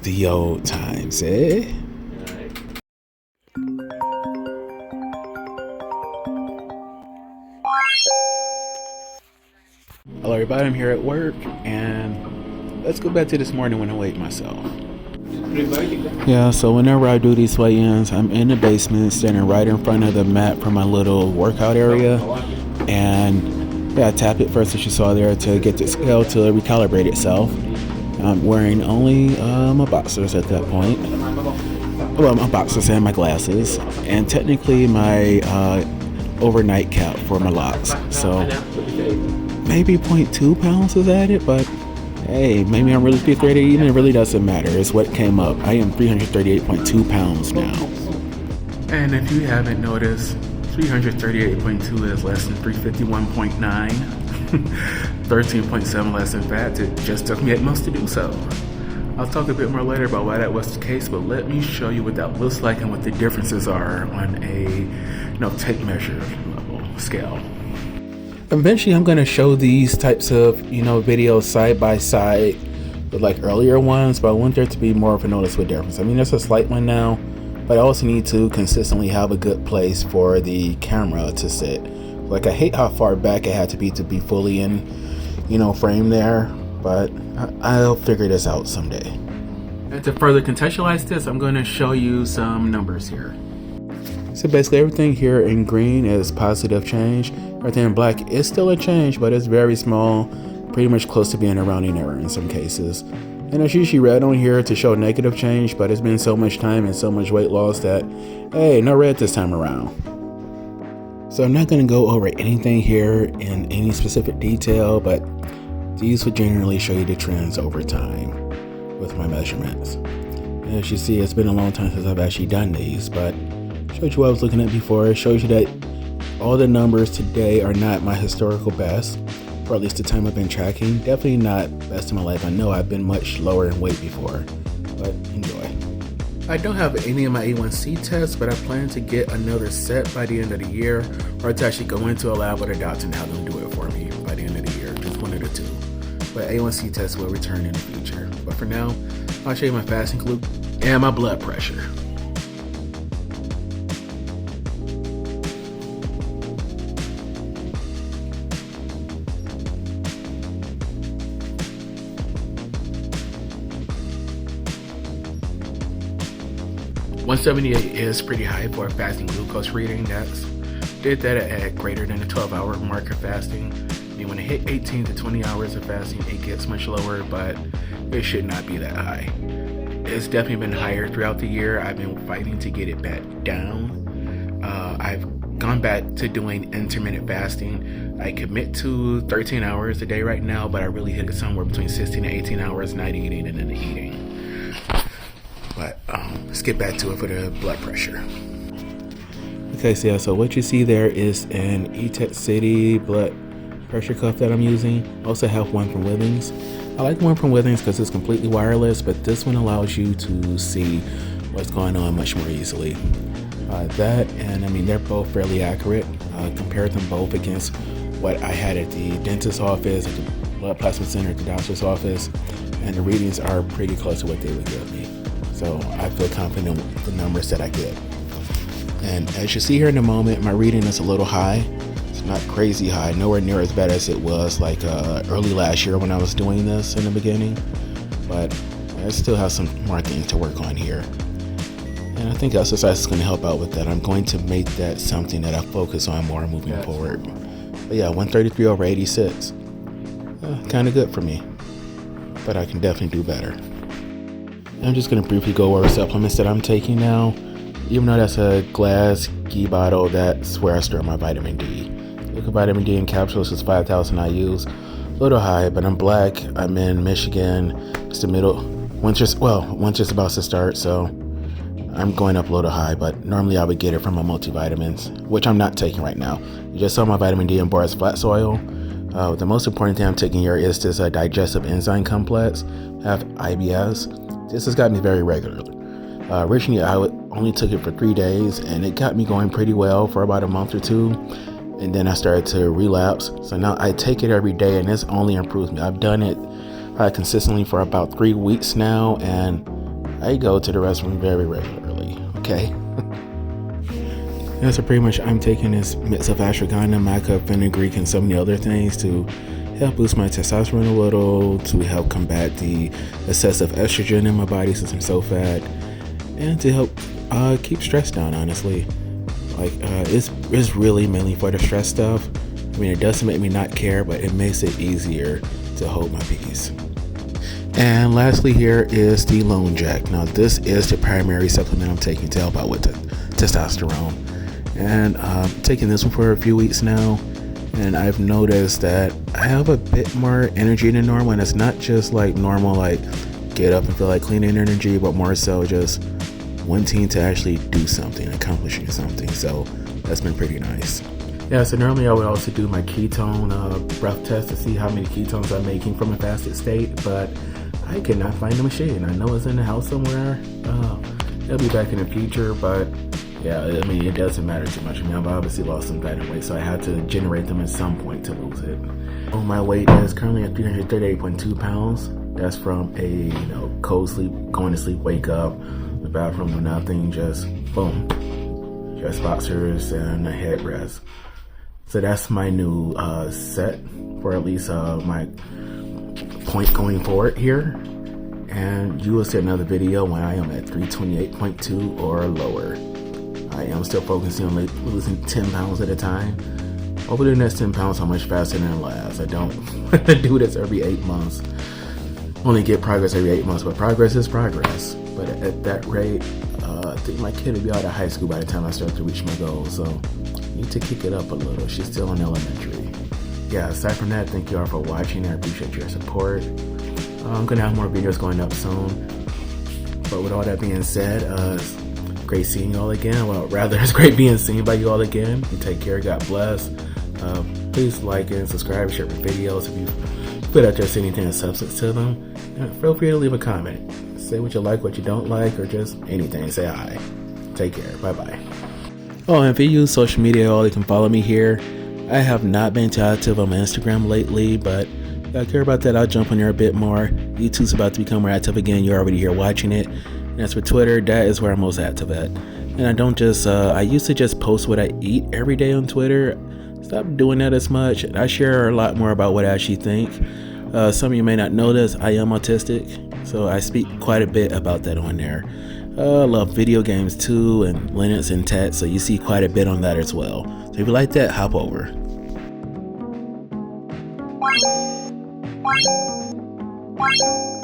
The old times, eh? Hello everybody, I'm here at work, and let's go back to this morning when I weighed myself. Yeah, so whenever I do these weigh-ins, I'm in the basement, standing right in front of the mat for my little workout area, and yeah, I tap it first, as you saw there, to get the scale to recalibrate itself. I'm wearing only my boxers at that point. Well, my boxers and my glasses, and technically my overnight cap for my locks. So maybe 0.2 pounds is added, but hey, maybe I'm really fifth grade. Even it really doesn't matter. It's what came up. I am 338.2 pounds now. And if you haven't noticed, 338.2 is less than 351.9. 13.7 less in fat. It just took me 8 months to do so. I'll talk a bit more later about why that was the case, but let me show you what that looks like and what the differences are on a tape measure level scale. Eventually I'm going to show these types of videos side by side with like earlier ones, but I want there to be more of a noticeable difference. I mean, there's a slight one now, but I also need to consistently have a good place for the camera to sit. Like, I hate how far back it had to be fully in frame there, but I'll figure this out someday. And to further contextualize this, I'm going to show you some numbers here. So basically everything here in green is positive change. Everything in black is still a change, but it's very small, pretty much close to being a rounding error in some cases. And it's usually red on here to show negative change, but it's been so much time and so much weight loss that, hey, no red this time around. So I'm not going to go over anything here in any specific detail, but these would generally show you the trends over time with my measurements. And as you see, it's been a long time since I've actually done these, but showed you what I was looking at before. It shows you that all the numbers today are not my historical best, or at least the time I've been tracking. Definitely not best in my life. I know I've been much lower in weight before, but enjoy. I don't have any of my A1C tests, but I plan to get another set by the end of the year, or to actually go into a lab with a doctor and have them do it for me by the end of the year. Just one of the two. But A1C tests will return in the future. But for now, I'll show you my fasting glucose and my blood pressure. .178 is pretty high for a fasting glucose reading. Did that at greater than the 12-hour mark of fasting. I mean, when it hit 18 to 20 hours of fasting, it gets much lower, but it should not be that high. It's definitely been higher throughout the year. I've been fighting to get it back down. I've gone back to doing intermittent fasting. I commit to 13 hours a day right now, but I really hit it somewhere between 16 and 18 hours not eating and then eating. But let's get back to it for the blood pressure. Okay, so yeah, so what you see there is an E-Tech City blood pressure cuff that I'm using. I also have one from Withings. I like one from Withings because it's completely wireless, but this one allows you to see what's going on much more easily. That, and I mean, they're both fairly accurate. Compared them both against what I had at the dentist's office, at the blood plasma center, at the doctor's office, and the readings are pretty close to what they would give me. So I feel confident with the numbers that I get. And as you see here in a moment, my reading is a little high. It's not crazy high, nowhere near as bad as it was like early last year when I was doing this in the beginning. But I still have some more things to work on here. And I think exercise is going to help out with that. I'm going to make that something that I focus on more moving forward. But yeah, 133 over 86. Kind of good for me. But I can definitely do better. I'm just going to briefly go over supplements that I'm taking now. Even though that's a glass ghee bottle, that's where I store my vitamin D. Liquid vitamin D in capsules is 5,000 IUs. A little high, but I'm black. I'm in Michigan. It's the middle. Winter's about to start, so I'm going up a little high, but normally I would get it from my multivitamins, which I'm not taking right now. You just saw my vitamin D in Bora's flat soil. The most important thing I'm taking here is this digestive enzyme complex. I have IBS. This has got me very regular. Originally, I only took it for 3 days, and it got me going pretty well for about a month or two. And then I started to relapse. So now I take it every day, and it's only improved me. I've done it consistently for about 3 weeks now, and I go to the restroom very regularly, okay? Yeah, so pretty much I'm taking this mix of ashwagandha, maca, fenugreek, and so many other things to help boost my testosterone a little, to help combat the excessive estrogen in my body since I'm so fat, and to help keep stress down, honestly. Like, it's really mainly for the stress stuff. I mean, it doesn't make me not care, but it makes it easier to hold my peace. And lastly here is the Lone Jack. Now this is the primary supplement I'm taking to help out with the testosterone. And I'm taking this one for a few weeks now, and I've noticed that I have a bit more energy than normal, and it's not just like normal, like get up and feel like cleaning energy, but more so just wanting to actually do something, accomplishing something. So that's been pretty nice. Yeah, so normally I would also do my ketone breath test to see how many ketones I'm making from a fasted state, but I cannot find the machine. I know it's in the house somewhere. It'll be back in the future, but yeah, I mean, it doesn't matter too much. I mean, I've obviously lost some fat and weight, so I had to generate them at some point to lose it. Oh, my weight is currently at 338.2 pounds. That's from a, cold sleep, going to sleep, wake up, the bathroom, do nothing, just boom. Just boxers and a headrest. So that's my new set for at least my point going forward here. And you will see another video when I am at 328.2 or lower. I am still focusing on losing 10 pounds at a time. Over the next 10 pounds, how much faster than last. I don't do this every 8 months. Only get progress every 8 months, but progress is progress. But at that rate, I think my kid will be out of high school by the time I start to reach my goal. So I need to kick it up a little. She's still in elementary. Yeah, aside from that, thank you all for watching. I appreciate your support. I'm going to have more videos going up soon. But with all that being said, great seeing you all again. Well, rather, it's great being seen by you all again. You take care. God bless. Please like and subscribe, share my videos if you put out there see anything of substance to them. And feel free to leave a comment. Say what you like, what you don't like, or just anything. Say hi. Take care. Bye-bye. Oh, and if you use social media at all, you can follow me here. I have not been too active on my Instagram lately, but if I care about that, I'll jump on there a bit more. YouTube's about to become more active again. You're already here watching it. And as for Twitter, that is where I'm most active at. And I don't just, I used to just post what I eat every day on Twitter. Stop doing that as much. I share a lot more about what I actually think. Some of you may not know this, I am autistic, so I speak quite a bit about that on there. I love video games too, and Linux and tech, so you see quite a bit on that as well. So if you like that, hop over. What?